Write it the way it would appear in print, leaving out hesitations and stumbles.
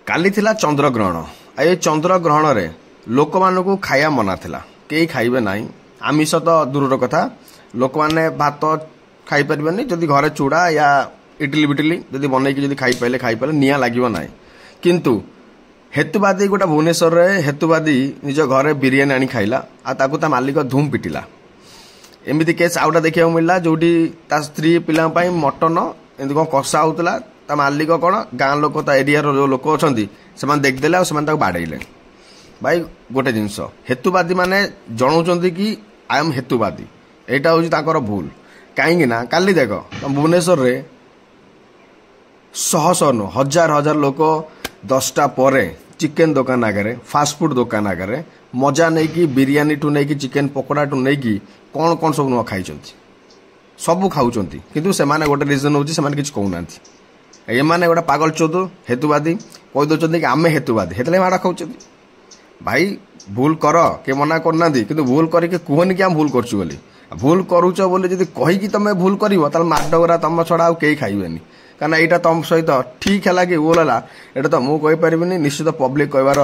काली थिला चंद्रग्रहण ए चंद्रग्रहण रे लोक मानकू खाया मना थिला केही खाइबे नाही आमिष तो दूर कथा लोक माने भात खाई परिबेनी जदि घरे चूड़ा या इडली बिटली जदि बनैकी जदि खाई पाइले निया लागिबो नाही किंतु हेतुवादी गोटा भुवनेश्वर रे हेतुवादी निज घरे बिरियानी आनी खाइला आ ताकू ता मालिक धूम पिटिला एमिति केस आउटा देखिया मिलला जोटी ता स्त्री पिला पई मटन एंद को कसा होतला ता मालिक कोन गां लोक ता एरिया रो लोक अछंती सेमान देख देला सेमान ताकू बाडैले भाई गोटे जिंस हेतुवादी माने जणाउचंती कि आई एम हेतुवादी एटा होची ताकर भूल काहेकि ना काली देख भुवनेश्वर रे शह शह नु हजार हजार लोक 10टा परे चिकेन दुकान आगे फास्टफुड दुकान आगे मजा नहीं कि बिरियानी टू नहीं कि चिकेन पकोड़ा टू नहीं कि कौन कौन सब नुआ खाई सब खाऊँ किंतु से माने गोटे रिजन होची से माने किछ कहूना ये माने गोटे पागल चोद हेतुवादी कही दौरान कि आमे हेतुवादी हेतले माड़ा खाऊ भाई भूल कर के मना करना किंतु भूल करके कहनी कि आम भूल करछु बोली भूल करूच बोली जदि कहीकि तमे भूल करिवो ताल माडगरा तम छड़ा आ केही खाइबेनी कारण यहाँ तुम सहित ठीक है कि ओला एटा तो मुझे कहीपरि निश्चित पब्लिक कहबार